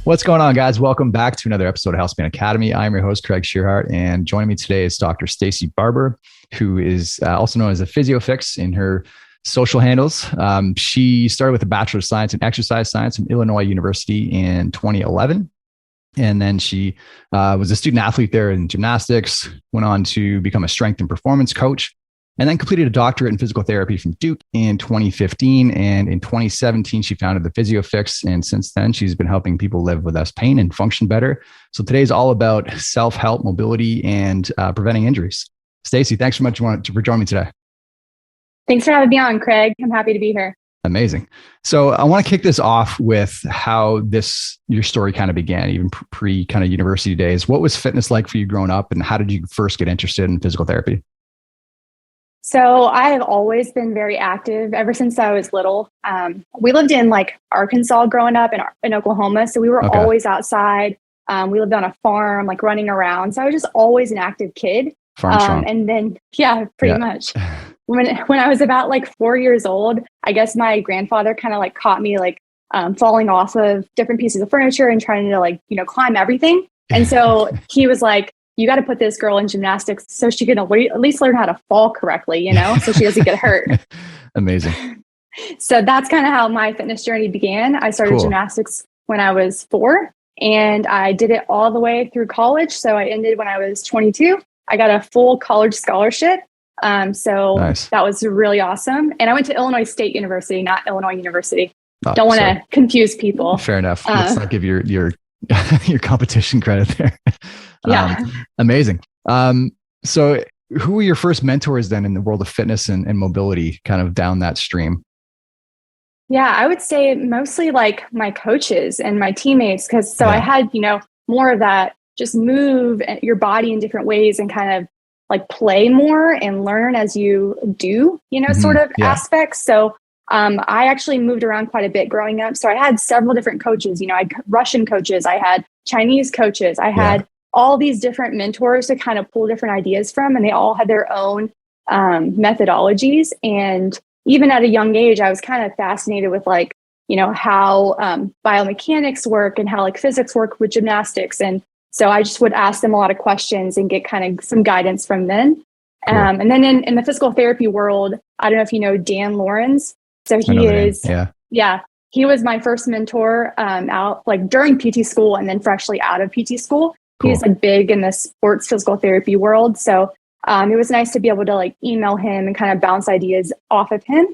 What's going on, guys? Welcome back to another episode of Healthspan Academy. I'm your host, Craig Shearhart, and joining me today is Dr. Stacie Barber, who is also known as a Physio Fix in her social handles. She started with a Bachelor of Science in Exercise Science from Illinois University in 2011. And then she was a student athlete there in gymnastics, went on to become a strength and performance coach, and then completed a doctorate in physical therapy from Duke in 2015. And in 2017, she founded the Physio Fix. And since then, she's been helping people live with less pain and function better. So today's all about self-help, mobility, and preventing injuries. Stacie, thanks so much for joining me today. Thanks for having me on, Craig. I'm happy to be here. Amazing. So I want to kick this off with how your story kind of began, even pre kind of university days. What was fitness like for you growing up, and how did you first get interested in physical therapy? So I have always been very active ever since I was little. We lived in Arkansas growing up in Oklahoma. So we were always outside. We lived on a farm, running around. So I was just always an active kid. And then, pretty much. When I was about 4 years old, I guess my grandfather kind of caught me falling off of different pieces of furniture and trying to climb everything. And so he was like, you got to put this girl in gymnastics so she can at least learn how to fall correctly, so she doesn't get hurt. Amazing. So that's kind of how my fitness journey began. I started gymnastics when I was 4, and I did it all the way through college. So I ended when I was 22. I got a full college scholarship. So nice. That was really awesome. And I went to Illinois State University, not Illinois University. Don't want to confuse people. Fair enough. Let's not give your your competition credit there. Yeah. Amazing. So who were your first mentors then in the world of fitness and mobility, kind of down that stream? Yeah, I would say mostly my coaches and my teammates. I had, more of that, just move your body in different ways and kind of play more and learn as you do, aspects. So I actually moved around quite a bit growing up. So I had several different coaches. I had Russian coaches, I had Chinese coaches, I had all these different mentors to kind of pull different ideas from, and they all had their own methodologies. And even at a young age, I was kind of fascinated with how biomechanics work and how physics work with gymnastics. And so I just would ask them a lot of questions and get kind of some guidance from them. Cool. And then in the physical therapy world, I don't know if you know Dan Lawrence. So he is, he was my first mentor out during PT school and then freshly out of PT school. Cool. He's big in the sports physical therapy world. So it was nice to be able to email him and kind of bounce ideas off of him.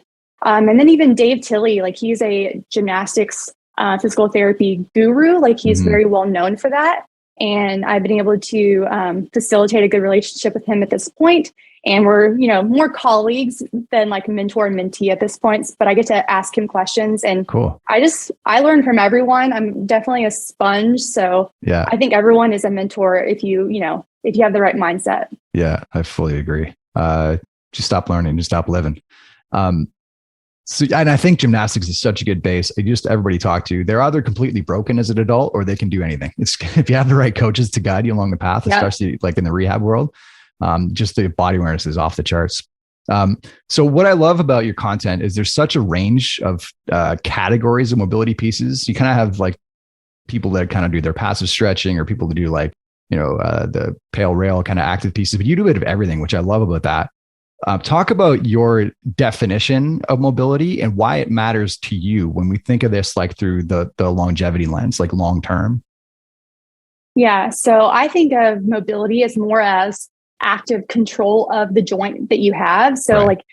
And then even Dave Tilley, he's a gymnastics physical therapy guru. He's very well known for that. And I've been able to facilitate a good relationship with him at this point. And we're, more colleagues than mentor and mentee at this point, but I get to ask him questions. And cool. I learn from everyone. I'm definitely a sponge. So I think everyone is a mentor if you have the right mindset. Yeah, I fully agree. Just stop learning, just stop living. So, and I think gymnastics is such a good base. Everybody talk to, they're either completely broken as an adult or they can do anything. It's if you have the right coaches to guide you along the path, especially in the rehab world, just the body awareness is off the charts. So what I love about your content is there's such a range of categories of mobility pieces. You kind of have people that kind of do their passive stretching, or people that do the pale rail kind of active pieces, but you do a bit of everything, which I love about that. Talk about your definition of mobility and why it matters to you when we think of this through the longevity lens, long term. Yeah. So I think of mobility as more as active control of the joint that you have. So it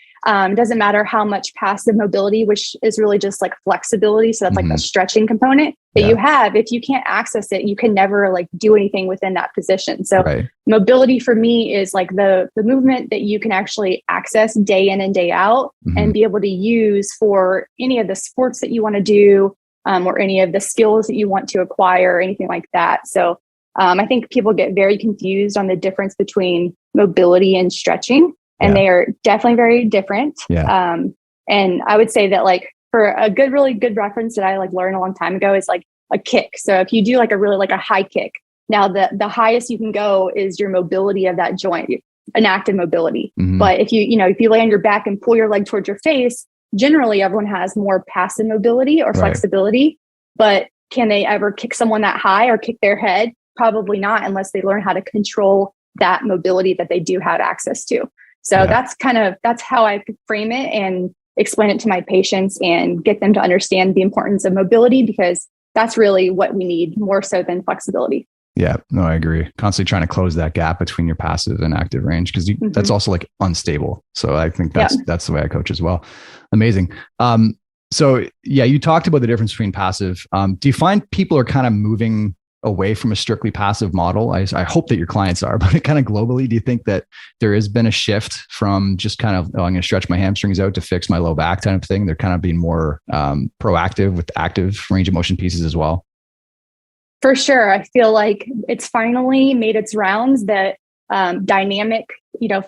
doesn't matter how much passive mobility, which is really just flexibility. So that's the stretching component that you have. If you can't access it, you can never do anything within that position. So mobility for me is the movement that you can actually access day in and day out and be able to use for any of the sports that you want to do, or any of the skills that you want to acquire, or anything like that. So I think people get very confused on the difference between mobility and stretching, and they are definitely very different. And I would say that for a really good reference that I learned a long time ago is a kick. So if you do a high kick, now the highest you can go is your mobility of that joint, an active mobility. But if you lay on your back and pull your leg towards your face, generally everyone has more passive mobility or flexibility. But can they ever kick someone that high or kick their head? Probably not, unless they learn how to control that mobility that they do have access to. So that's how I frame it and explain it to my patients and get them to understand the importance of mobility, because that's really what we need more so than flexibility. Yeah, no, I agree. Constantly trying to close that gap between your passive and active range, because that's also like unstable. So I think that's the way I coach as well. Amazing. So yeah, you talked about the difference between passive. Do you find people are kind of moving away from a strictly passive model? I hope that your clients are, but kind of globally, do you think that there has been a shift from just kind of, I'm going to stretch my hamstrings out to fix my low back kind of thing? They're kind of being more proactive with active range of motion pieces as well. For sure. I feel like it's finally made its rounds that dynamic,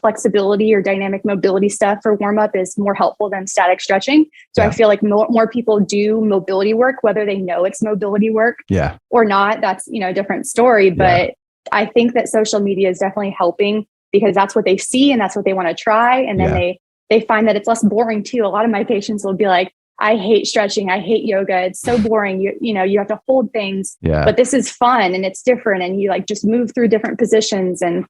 flexibility or dynamic mobility stuff for warm up is more helpful than static stretching. So I feel like more people do mobility work, whether they know it's mobility work or not. That's, a different story. But I think that social media is definitely helping, because that's what they see and that's what they want to try. And then they find that it's less boring too. A lot of my patients will be like, I hate stretching. I hate yoga. It's so boring. You have to hold things, but this is fun and it's different. And you like just move through different positions, and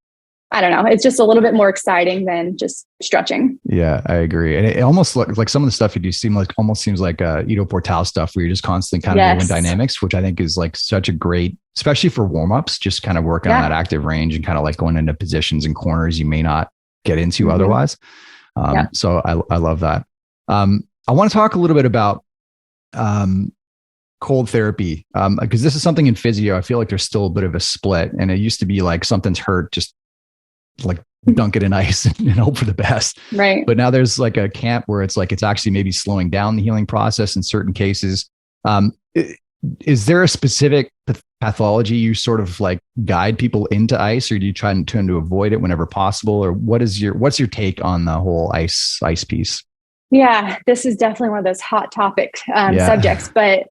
I don't know. It's just a little bit more exciting than just stretching. Yeah, I agree. And it almost looks like some of the stuff you do almost seems like Ido Portal stuff, where you're just constantly kind of moving dynamics, which I think is like such a great, especially for warm-ups, just kind of working on that active range and kind of like going into positions and corners you may not get into otherwise. So I love that. I want to talk a little bit about cold therapy, because this is something in physio. I feel like there's still a bit of a split, and it used to be like something's hurt, just like dunk it in ice and hope for the best. Right. But now there's like a camp where it's like, it's actually maybe slowing down the healing process in certain cases. Is there a specific pathology you sort of like guide people into ice, or do you try to avoid it whenever possible? Or what's your take on the whole ice piece? Yeah, this is definitely one of those hot topic subjects, but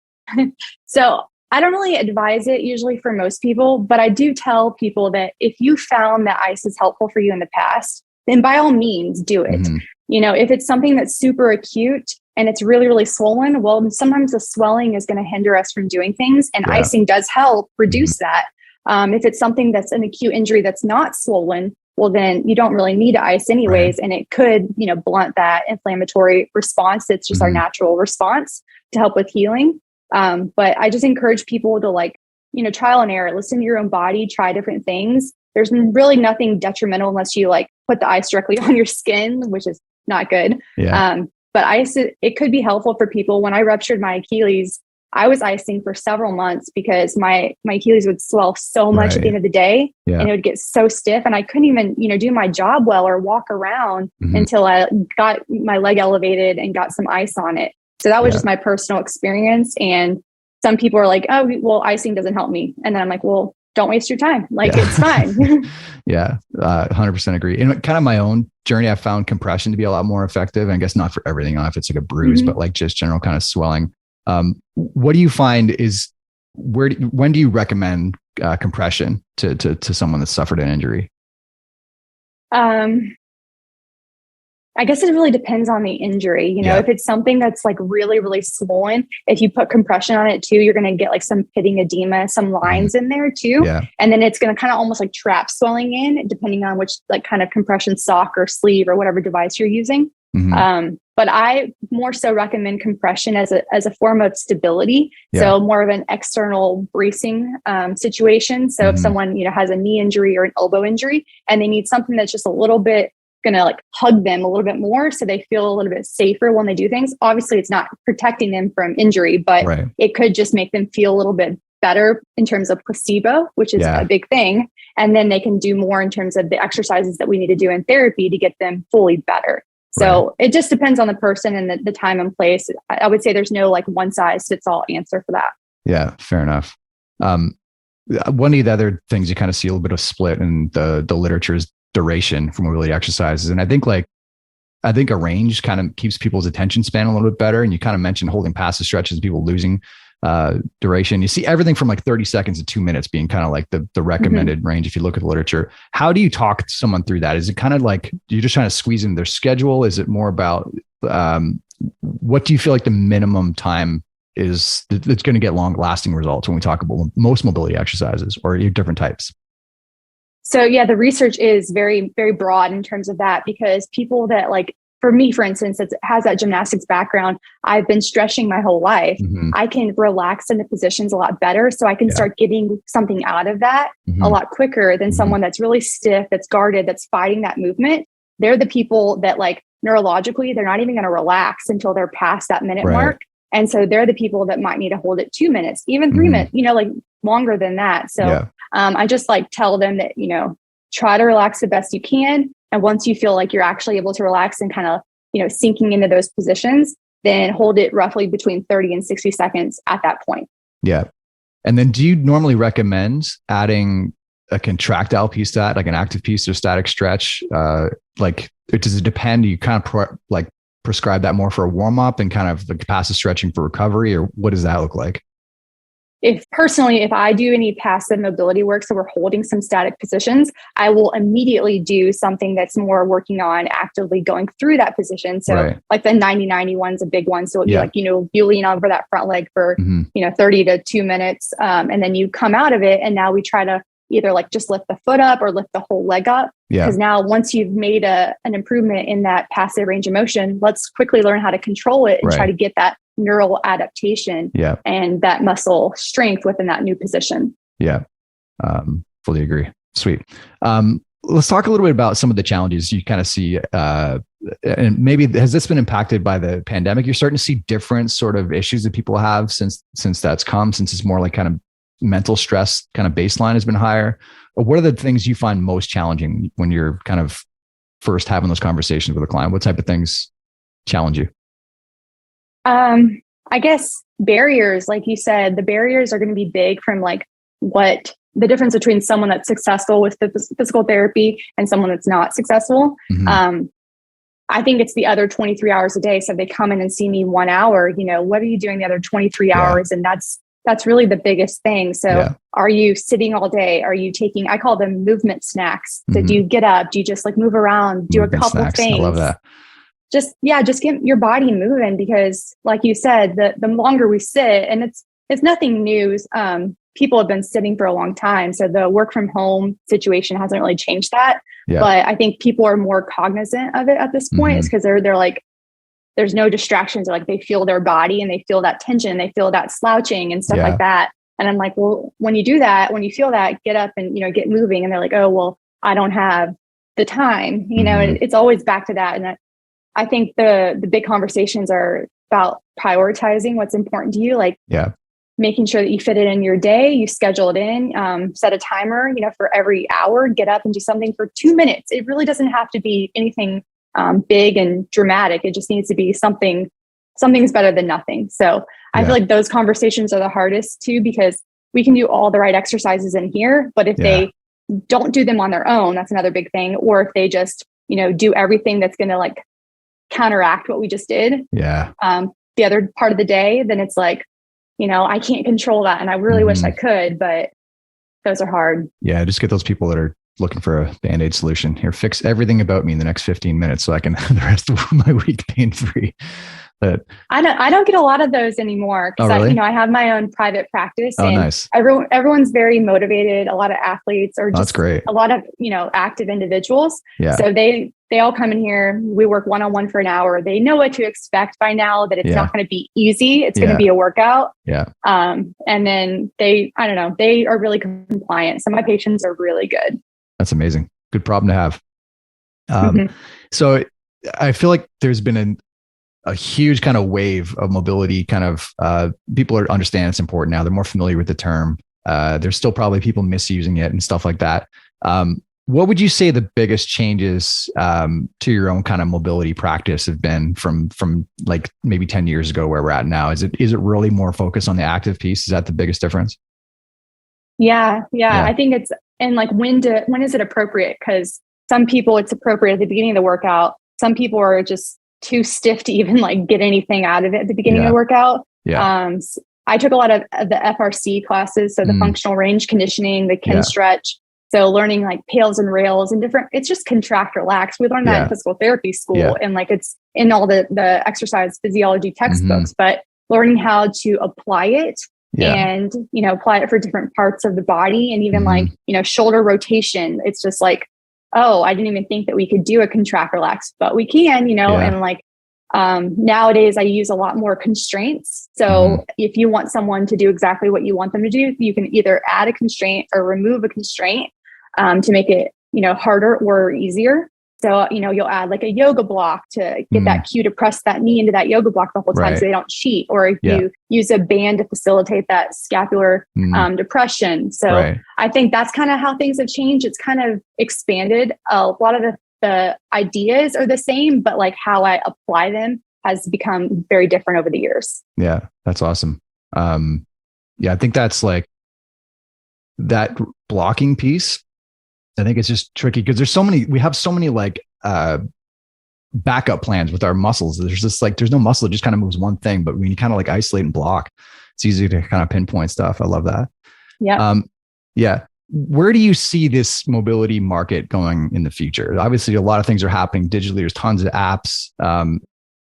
so I don't really advise it usually for most people, but I do tell people that if you found that ice is helpful for you in the past, then by all means do it. If it's something that's super acute and it's really, really swollen, well, sometimes the swelling is going to hinder us from doing things, and icing does help reduce that. If it's something that's an acute injury that's not swollen, well, then you don't really need to ice anyways. And it could, blunt that inflammatory response. It's just our natural response to help with healing. But I just encourage people to trial and error, listen to your own body, try different things. There's really nothing detrimental unless you put the ice directly on your skin, which is not good. But ice, it could be helpful for people. When I ruptured my Achilles, I was icing for several months because my Achilles would swell so much at the end of the day, and it would get so stiff, and I couldn't even, do my job well or walk around until I got my leg elevated and got some ice on it. So that was just my personal experience. And some people are like, oh, well, icing doesn't help me. And then I'm like, well, don't waste your time. It's fine. 100% agree. And kind of my own journey, I found compression to be a lot more effective. And I guess not for everything, if it's like a bruise, but like just general kind of swelling. What do you find is when do you recommend compression to someone that's suffered an injury? I guess it really depends on the injury. If it's something that's like really, really swollen, if you put compression on it too, you're going to get like some pitting edema, some lines in there too. And then it's going to kind of almost like trap swelling in, depending on which like kind of compression sock or sleeve or whatever device you're using. But I more so recommend compression as a form of stability. So more of an external bracing situation. So if someone, has a knee injury or an elbow injury and they need something that's just a little bit going to like hug them a little bit more so they feel a little bit safer when they do things. Obviously, it's not protecting them from injury, but it could just make them feel a little bit better in terms of placebo, which is a big thing. And then they can do more in terms of the exercises that we need to do in therapy to get them fully better. So it just depends on the person and the time and place. I would say there's no like one size fits all answer for that. Yeah, fair enough. One of the other things you kind of see a little bit of split in the literature is duration for mobility exercises. And I think a range kind of keeps people's attention span a little bit better. And you kind of mentioned holding passive stretches, people losing duration. You see everything from like 30 seconds to 2 minutes being kind of like the recommended range. If you look at the literature, how do you talk to someone through that? Is it kind of like, you're just trying to squeeze in their schedule? Is it more about, what do you feel like the minimum time it's going to get long lasting results when we talk about most mobility exercises or different types? So yeah, the research is very, very broad in terms of that, because people that like, for me, for instance, that has that gymnastics background, I've been stretching my whole life. Mm-hmm. I can relax in the positions a lot better. So I can start getting something out of that Mm-hmm. a lot quicker than someone that's really stiff, that's guarded, that's fighting that movement. They're the people that like neurologically, they're not even going to relax until they're past that minute mark. And so they're the people that might need to hold it 2 minutes, even 3 minutes, like longer than that. So I just like tell them that, try to relax the best you can. And once you feel like you're actually able to relax and kind of, sinking into those positions, then hold it roughly between 30 and 60 seconds at that point. Yeah. And then do you normally recommend adding a contractile piece to that, like an active piece or static stretch? Does it depend? Do you kind of prescribe that more for a warm up and kind of like passive stretching for recovery, or what does that look like? If I do any passive mobility work, so we're holding some static positions, I will immediately do something that's more working on actively going through that position. So like the 90-90 one's a big one. So it'd be like, you lean over that front leg for, 30 to 2 minutes. And then you come out of it. And now we try to either like just lift the foot up or lift the whole leg up. Because now once you've made an improvement in that passive range of motion, let's quickly learn how to control it and try to get that neural adaptation and that muscle strength within that new position. Yeah. Fully agree. Sweet. Let's talk a little bit about some of the challenges you kind of see. And maybe has this been impacted by the pandemic? You're starting to see different sort of issues that people have since it's more like kind of mental stress kind of baseline has been higher. What are the things you find most challenging when you're kind of first having those conversations with a client? What type of things challenge you? I guess barriers, like you said, the barriers are going to be big from like what the difference between someone that's successful with the physical therapy and someone that's not successful. Mm-hmm. I think it's the other 23 hours a day. So if they come in and see me 1 hour, what are you doing the other 23 hours? And that's really the biggest thing. So are you sitting all day? Are you taking, I call them movement snacks. So do you get up? Do you just like move around, do movement a couple snacks. Things? I love that. Just get your body moving, because like you said, the longer we sit, and it's nothing new. People have been sitting for a long time. So the work from home situation hasn't really changed that. Yeah. But I think people are more cognizant of it at this point. It's because they're like, there's no distractions. Like they feel their body and they feel that tension, they feel that slouching and stuff like that. And I'm like, well, when you do that, when you feel that, get up and, get moving. And they're like, oh, well, I don't have the time, it's always back to that. And I think the big conversations are about prioritizing what's important to you. Like making sure that you fit it in your day, you schedule it in, set a timer, for every hour, get up and do something for 2 minutes. It really doesn't have to be anything big and dramatic. It just needs to be something's better than nothing. So I feel like those conversations are the hardest too, because we can do all the right exercises in here, but if they don't do them on their own, that's another big thing. Or if they just, do everything that's going to like counteract what we just did. The other part of the day, then it's like, I can't control that. And I really wish I could, but those are hard. Yeah. Just get those people that are looking for a Band-Aid solution. Here, fix everything about me in the next 15 minutes so I can have the rest of my week pain-free. But I don't get a lot of those anymore, because really? I have my own private practice. And nice. Everyone's very motivated. A lot of athletes are just that's great. A lot of, active individuals. Yeah. So they all come in here. We work one-on-one for an hour. They know what to expect by now, that it's not going to be easy. It's going to be a workout. Yeah. And then they are really compliant. Some of my patients are really good. That's amazing. Good problem to have. So I feel like there's been a huge kind of wave of mobility kind of, people understand it's important now. They're more familiar with the term. There's still probably people misusing it and stuff like that. What would you say the biggest changes to your own kind of mobility practice have been from like maybe 10 years ago where we're at now? Is it really more focused on the active piece? Is that the biggest difference? Yeah. I think it's, and like when is it appropriate? Because some people it's appropriate at the beginning of the workout. Some people are just too stiff to even like get anything out of it at the beginning of the workout. I took a lot of the FRC classes, so the functional range conditioning, the Kin stretch. So learning like pails and rails and different, it's just contract, relax. We learned that in physical therapy school and like it's in all the exercise physiology textbooks, but learning how to apply it and, apply it for different parts of the body. And even like, shoulder rotation, it's just like, oh, I didn't even think that we could do a contract relax, but we can, and like, nowadays I use a lot more constraints. So if you want someone to do exactly what you want them to do, you can either add a constraint or remove a constraint, to make it, harder or easier. So, you'll add like a yoga block to get that cue to press that knee into that yoga block the whole time so they don't cheat. Or if you use a band to facilitate that scapular depression. So I think that's kind of how things have changed. It's kind of expanded. A lot of the ideas are the same, but like how I apply them has become very different over the years. Yeah, that's awesome. I think that's like that blocking piece. I think it's just tricky because we have so many like backup plans with our muscles. There's no muscle. It just kind of moves one thing, but when you kind of like isolate and block, it's easy to kind of pinpoint stuff. I love that. Yeah. Where do you see this mobility market going in the future? Obviously, a lot of things are happening digitally. There's tons of apps.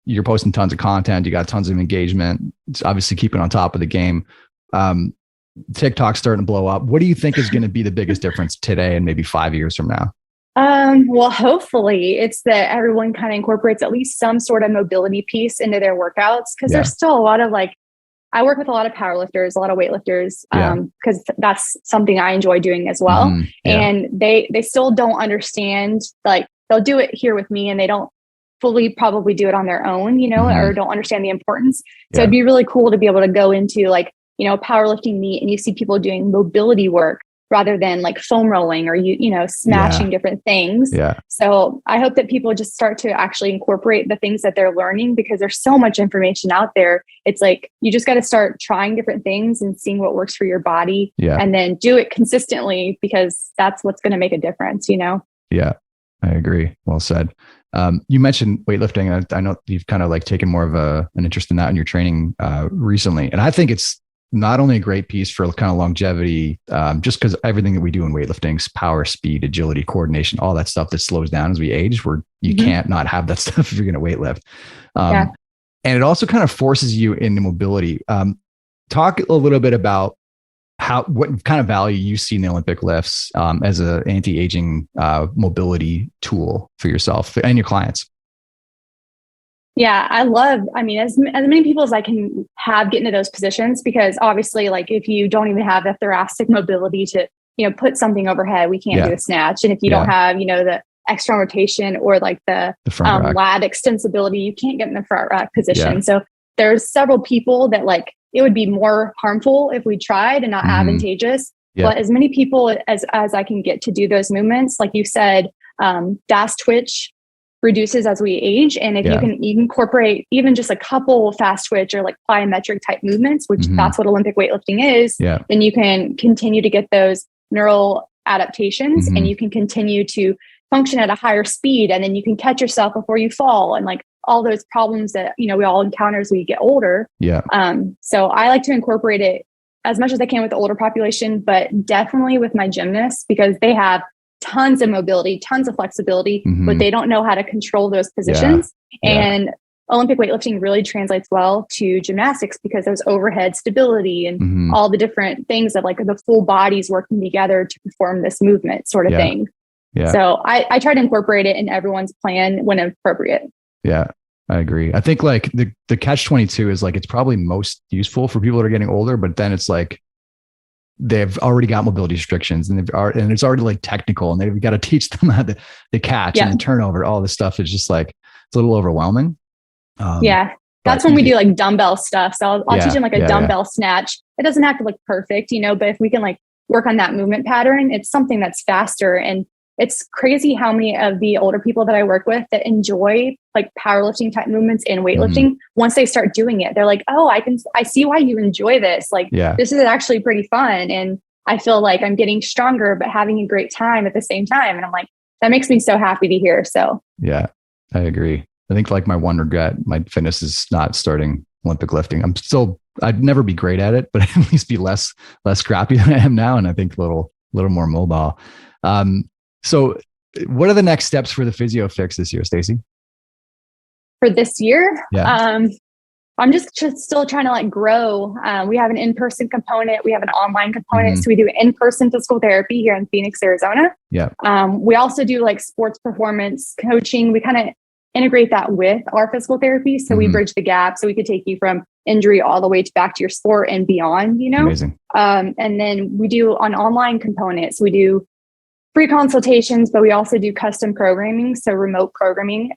You're posting tons of content. You got tons of engagement. It's obviously keeping on top of the game. TikTok's starting to blow up. What do you think is going to be the biggest difference today and maybe 5 years from now? Well, hopefully it's that everyone kind of incorporates at least some sort of mobility piece into their workouts. Cause there's still a lot of like, I work with a lot of powerlifters, a lot of weightlifters, because that's something I enjoy doing as well. And they still don't understand, like they'll do it here with me and they don't fully probably do it on their own, or don't understand the importance. So it'd be really cool to be able to go into like, powerlifting meet and you see people doing mobility work rather than like foam rolling or, smashing different things. So I hope that people just start to actually incorporate the things that they're learning because there's so much information out there. It's like, you just got to start trying different things and seeing what works for your body and then do it consistently because that's what's going to make a difference, Yeah, I agree. Well said. You mentioned weightlifting. I know you've kind of like taken more of an interest in that in your training recently. And I think it's not only a great piece for kind of longevity, just because everything that we do in weightlifting, power, speed, agility, coordination, all that stuff that slows down as we age, where you can't not have that stuff if you're going to weightlift. And it also kind of forces you into mobility. Talk a little bit about what kind of value you see in the Olympic lifts as an anti-aging mobility tool for yourself and your clients. Yeah, I mean, as many people as I can have get into those positions, because obviously like if you don't even have the thoracic mobility to, put something overhead, we can't do a snatch. And if you don't have, the external rotation or like the lat extensibility, you can't get in the front rack position. So there's several people that like, it would be more harmful if we tried and not advantageous. But as many people as I can get to do those movements, like you said, DAS twitch reduces as we age. And if you can incorporate even just a couple fast twitch or like plyometric type movements, which that's what Olympic weightlifting is, then you can continue to get those neural adaptations and you can continue to function at a higher speed. And then you can catch yourself before you fall and like all those problems that, we all encounter as we get older. So I like to incorporate it as much as I can with the older population, but definitely with my gymnasts because they have tons of mobility, tons of flexibility, but they don't know how to control those positions. And Olympic weightlifting really translates well to gymnastics because there's overhead stability and all the different things that like the full body's working together to perform this movement sort of thing. So I try to incorporate it in everyone's plan when appropriate. Yeah, I agree. I think like the catch-22 is like, it's probably most useful for people that are getting older, but then it's like, they've already got mobility restrictions and it's already like technical and they've got to teach them how to catch and the turnover, all this stuff is just like, it's a little overwhelming. That's when we do like dumbbell stuff. So I'll teach them like a dumbbell snatch. It doesn't have to look perfect, but if we can like work on that movement pattern, it's something that's faster. And it's crazy how many of the older people that I work with that enjoy like powerlifting type movements and weightlifting, once they start doing it, they're like, oh, I see why you enjoy this. Like, this is actually pretty fun. And I feel like I'm getting stronger, but having a great time at the same time. And I'm like, that makes me so happy to hear. So yeah, I agree. I think like my one regret, my fitness is not starting Olympic lifting. I'd never be great at it, but at least be less scrappy than I am now. And I think a little more mobile. So what are the next steps for the Physio Fix this year, Stacie? For this year? I'm just still trying to like grow. We have an in-person component. We have an online component. Mm-hmm. So we do in-person physical therapy here in Phoenix, Arizona. Yeah. We also do like sports performance coaching. We kind of integrate that with our physical therapy. So we bridge the gap so we could take you from injury all the way back to your sport and beyond, you know? Amazing. And then we do an online component. So we do free consultations, but we also do custom programming. So remote programming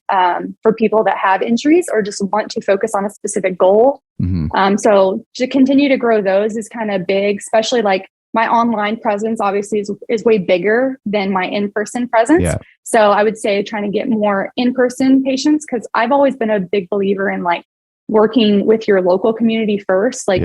for people that have injuries or just want to focus on a specific goal. So to continue to grow those is kind of big, especially like my online presence obviously is way bigger than my in-person presence. Yeah. So I would say trying to get more in-person patients, because I've always been a big believer in like working with your local community first, like,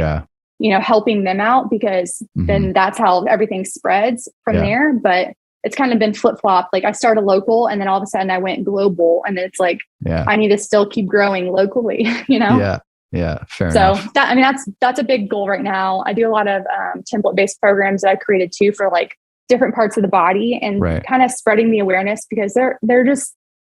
you know, helping them out, because then that's how everything spreads from there. But it's kind of been flip-flopped. Like I started local and then all of a sudden I went global, and it's like, I need to still keep growing locally, you know? Yeah. Yeah. Fair enough. So that, I mean, that's a big goal right now. I do a lot of template-based programs that I created too for like different parts of the body, and kind of spreading the awareness, because they're just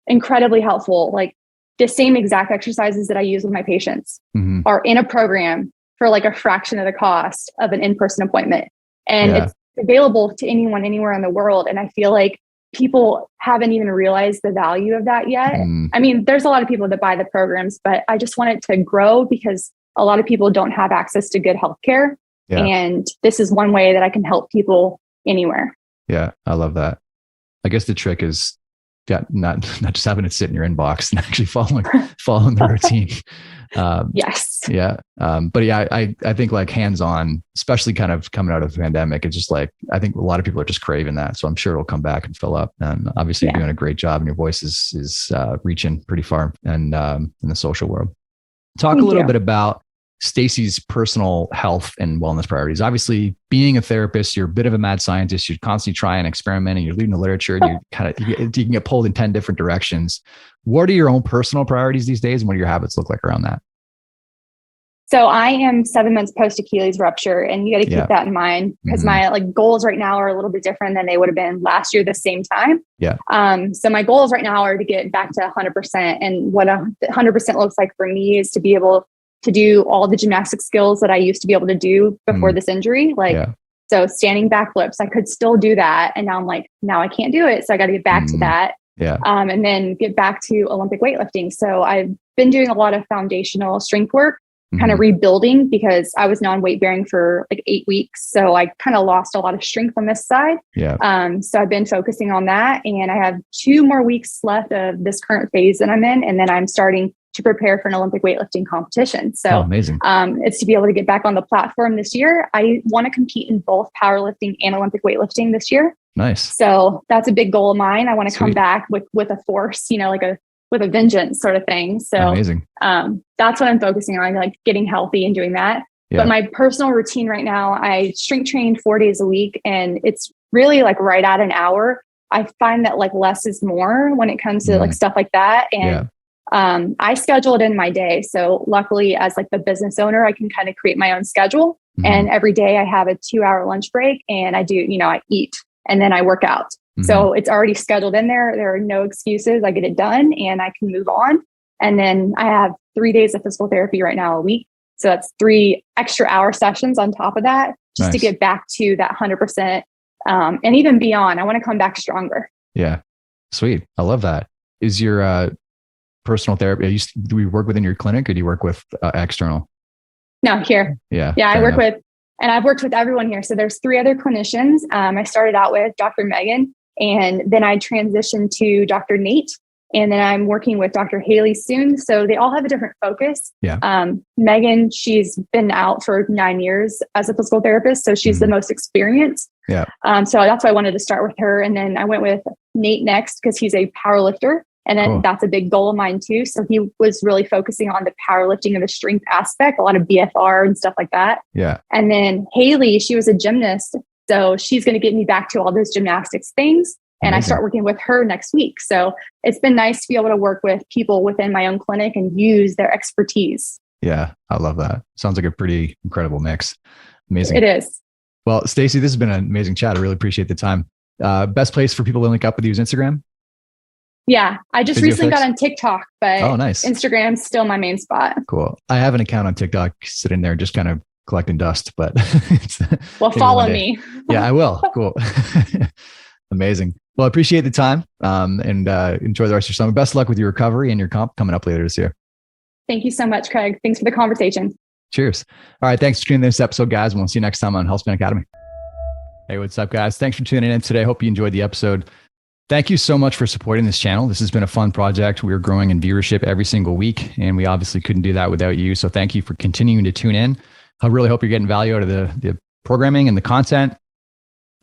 incredibly helpful. Like the same exact exercises that I use with my patients are in a program for like a fraction of the cost of an in-person appointment. And it's available to anyone, anywhere in the world. And I feel like people haven't even realized the value of that yet. I mean, there's a lot of people that buy the programs, but I just want it to grow because a lot of people don't have access to good healthcare. And this is one way that I can help people anywhere. Yeah, I love that. I guess the trick is not just having it sit in your inbox and actually following the routine. Yes. Yeah. But yeah, I think like hands-on, especially kind of coming out of the pandemic, it's just like, I think a lot of people are just craving that. So I'm sure it'll come back and fill up. And obviously you're doing a great job, and your voice is reaching pretty far and in the social world. Talk a little bit about Stacie's personal health and wellness priorities. Obviously, being a therapist, you're a bit of a mad scientist. You're constantly trying, experimenting. You're reading the literature, and you can get pulled in 10 different directions. What are your own personal priorities these days, and what do your habits look like around that? So I am 7 months post Achilles rupture, and you got to keep that in mind, because my like goals right now are a little bit different than they would have been last year the same time. So my goals right now are to get back to 100%, and what 100% looks like for me is to be able to do all the gymnastic skills that I used to be able to do before this injury. So standing backflips, I could still do that. And now I'm like, now I can't do it. So I got to get back to that. And then get back to Olympic weightlifting. So I've been doing a lot of foundational strength work, kind of rebuilding, because I was non-weight bearing for like 8 weeks. So I kind of lost a lot of strength on this side. So I've been focusing on that, and I have 2 more weeks left of this current phase that I'm in. And then I'm starting to prepare for an Olympic weightlifting competition. So amazing. It's to be able to get back on the platform this year. I want to compete in both powerlifting and Olympic weightlifting this year. Nice. So that's a big goal of mine. I want to come back with a force, you know, like with a vengeance sort of thing. So amazing. That's what I'm focusing on, like getting healthy and doing that. But my personal routine right now, I strength train 4 days a week, and it's really like right at an hour. I find that like less is more when it comes to like stuff like that. And I schedule it in my day. So luckily, as like the business owner, I can kind of create my own schedule. And every day I have a 2-hour lunch break, and I do, you know, I eat and then I work out. So it's already scheduled in there. There are no excuses. I get it done and I can move on. And then I have 3 days of physical therapy right now a week. So that's 3 extra hour sessions on top of that, just to get back to that 100%. And even beyond, I want to come back stronger. Yeah. Sweet. I love that. Is your personal therapy, do we work within your clinic, or do you work with external? No, here. Yeah. I work with, and I've worked with everyone here. So there's 3 other clinicians. I started out with Dr. Megan, and then I transitioned to Dr. Nate, and then I'm working with Dr. Haley soon. So they all have a different focus. Megan, she's been out for 9 years as a physical therapist. So she's the most experienced. So that's why I wanted to start with her. And then I went with Nate next, because he's a power lifter. And then that's a big goal of mine too. So he was really focusing on the powerlifting and the strength aspect, a lot of BFR and stuff like that. And then Haley, she was a gymnast. So she's going to get me back to all those gymnastics things. And I start working with her next week. So it's been nice to be able to work with people within my own clinic and use their expertise. Yeah, I love that. Sounds like a pretty incredible mix. Amazing. It is. Well, Stacie, this has been an amazing chat. I really appreciate the time. Best place for people to link up with you is Instagram? Yeah. I just Physio recently Fix? got on TikTok, but Oh, nice. Instagram's still my main spot. Cool. I have an account on TikTok sitting there just kind of collecting dust, but Well, maybe one follow day. me. Yeah, I will. Cool. Amazing. Well, I appreciate the time and enjoy the rest of your summer. Best of luck with your recovery and your comp coming up later this year. Thank you so much, Craig. Thanks for the conversation. Cheers. All right. Thanks for tuning in this episode, guys. We'll see you next time on Healthspan Academy. Hey, what's up, guys? Thanks for tuning in today. Hope you enjoyed the episode. Thank you so much for supporting this channel. This has been a fun project. We're growing in viewership every single week, and we obviously couldn't do that without you. So thank you for continuing to tune in. I really hope you're getting value out of the programming and the content.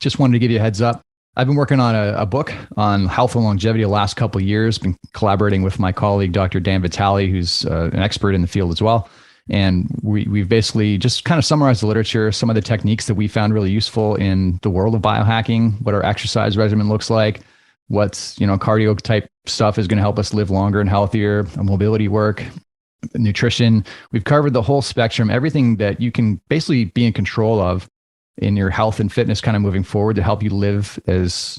Just wanted to give you a heads up. I've been working on a book on health and longevity the last couple of years, been collaborating with my colleague, Dr. Dan Vitale, who's an expert in the field as well. And we've basically just kind of summarized the literature, some of the techniques that we found really useful in the world of biohacking, what our exercise regimen looks like, what's, cardio type stuff is going to help us live longer and healthier, mobility work, nutrition. We've covered the whole spectrum, everything that you can basically be in control of in your health and fitness kind of moving forward to help you live as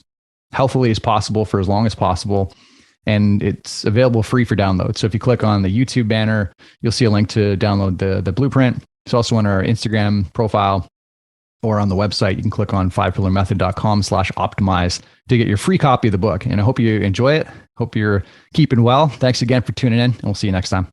healthily as possible for as long as possible. And it's available free for download. So if you click on the YouTube banner, you'll see a link to download the blueprint. It's also on our Instagram profile or on the website. You can click on 5pillarmethod.com/optimize to get your free copy of the book. And I hope you enjoy it. Hope you're keeping well. Thanks again for tuning in, and we'll see you next time.